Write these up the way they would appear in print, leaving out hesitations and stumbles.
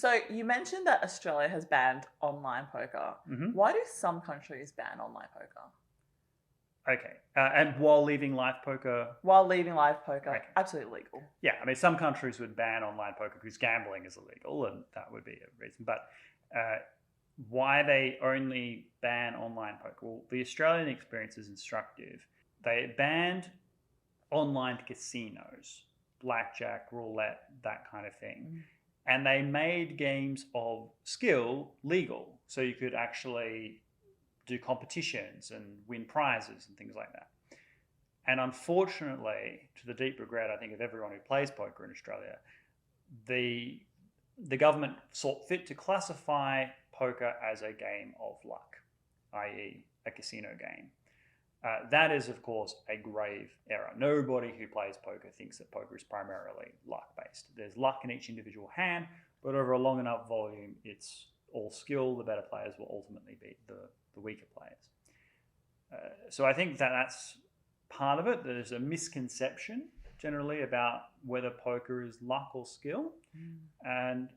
So you mentioned that Australia has banned online poker. Mm-hmm. Why do some countries ban online poker? Okay. And while leaving live poker, While leaving live poker, Okay. absolutely legal. yeah, I mean, some countries would ban online poker because gambling is illegal, and that would be a reason. But why they only ban online poker? Well, the Australian experience is instructive. They banned online casinos, blackjack, roulette, that kind of thing. And they made games of skill legal. So you could actually do competitions and win prizes and things like that. And unfortunately, to the deep regret, I think, of everyone who plays poker in Australia, the government saw fit to classify poker as a game of luck, i.e. a casino game. That is, of course, a grave error. Nobody who plays poker thinks that poker is primarily luck-based. There's luck in each individual hand, but over a long enough volume, it's all skill. The better players will ultimately beat the weaker players. So I think that's part of it. There's a misconception generally about whether poker is luck or skill. And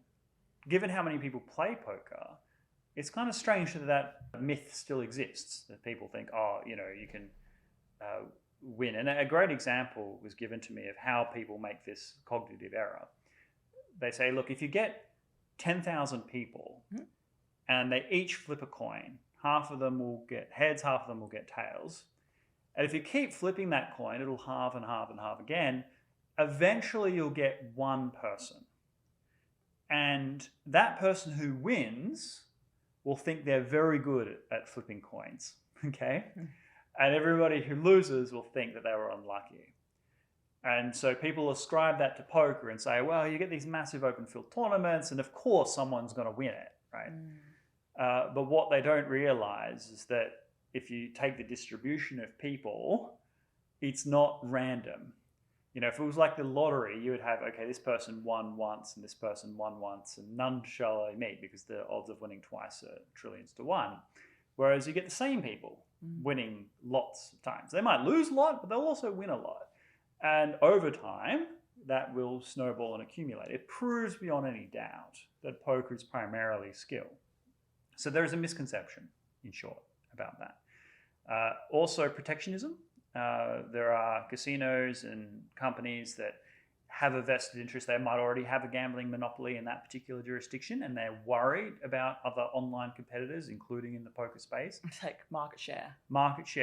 given how many people play poker, it's kind of strange that myth still exists, that people think, oh, you can win. And a great example was given to me of how people make this cognitive error. They say, look, if you get 10,000 people and they each flip a coin, half of them will get heads, half of them will get tails. And if you keep flipping that coin, it'll halve and halve and halve again. Eventually, you'll get one person. And that person who wins will think they're very good at flipping coins, okay? And everybody who loses will think that they were unlucky. And so people ascribe that to poker and say, well, you get these massive open field tournaments, and of course someone's going to win it, right? But what they don't realize is that if you take the distribution of people, it's not random. If it was like the lottery, you would have, okay, this person won once and this person won once, and none shall they meet because the odds of winning twice are trillions to one. Whereas you get the same people winning lots of times. They might lose a lot, but they'll also win a lot. And over time, that will snowball and accumulate. It proves beyond any doubt that poker is primarily skill. So there is a misconception, in short, about that. Also, protectionism. There are casinos and companies that have a vested interest. They might already have a gambling monopoly in that particular jurisdiction, and they're worried about other online competitors, including in the poker space. Take market share.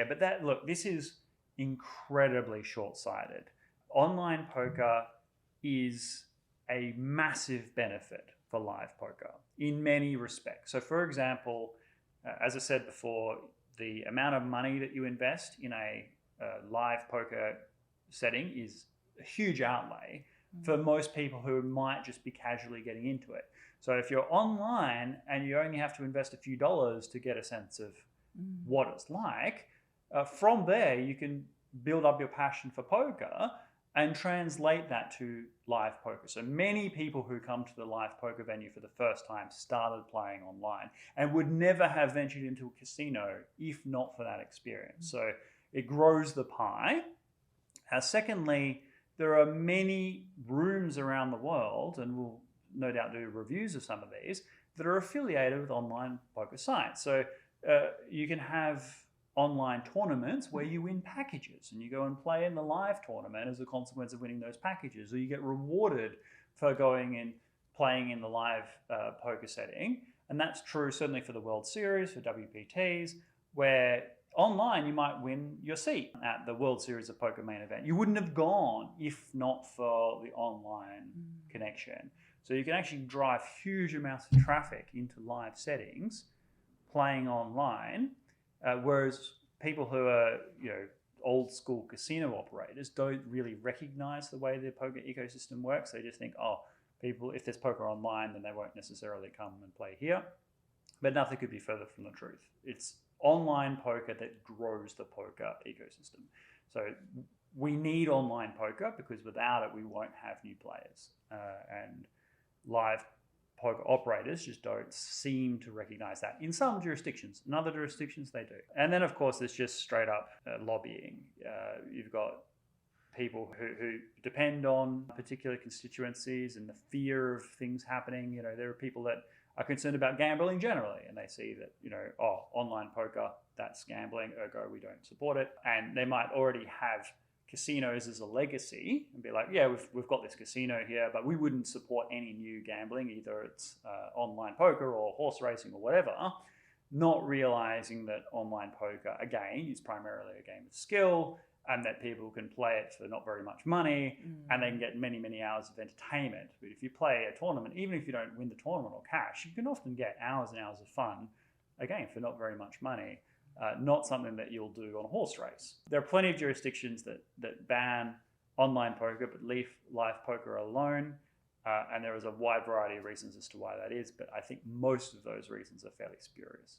But this is incredibly short-sighted. Online poker is a massive benefit for live poker in many respects. So, for example, as I said before, the amount of money that you invest in a live poker setting is a huge outlay for most people who might just be casually getting into it. So if you're online and you only have to invest a few dollars to get a sense of what it's like, from there you can build up your passion for poker and translate that to live poker. So many people who come to the live poker venue for the first time started playing online and would never have ventured into a casino if not for that experience. So it grows the pie. Secondly, there are many rooms around the world, and we'll no doubt do reviews of some of these, that are affiliated with online poker sites. So you can have online tournaments where you win packages and you go and play in the live tournament as a consequence of winning those packages, or you get rewarded for going and playing in the live poker setting. And that's true certainly for the World Series, for WPTs, where online you might win your seat at the World Series of Poker main event. You wouldn't have gone if not for the online connection. So you can actually drive huge amounts of traffic into live settings playing online. Whereas people who are, old school casino operators don't really recognize the way the poker ecosystem works. They just think, people, if there's poker online, then they won't necessarily come and play here. But nothing could be further from the truth. It's online poker that grows the poker ecosystem. So we need online poker because without it, we won't have new players. And live poker operators just don't seem to recognize that in some jurisdictions. In other jurisdictions, they do. And then, of course, there's just straight up lobbying. You've got people who depend on particular constituencies and the fear of things happening. There are people that are concerned about gambling generally, and they see that, online poker, that's gambling, ergo we don't support it. And they might already have casinos as a legacy and be like, yeah, we've got this casino here, but we wouldn't support any new gambling, either it's online poker or horse racing or whatever, not realizing that online poker, again, is primarily a game of skill, and that people can play it for not very much money, and they can get many, many hours of entertainment. But if you play a tournament, even if you don't win the tournament or cash, you can often get hours and hours of fun, again, for not very much money. Not something that you'll do on a horse race. There are plenty of jurisdictions that ban online poker but leave live poker alone, and there is a wide variety of reasons as to why that is, but I think most of those reasons are fairly spurious.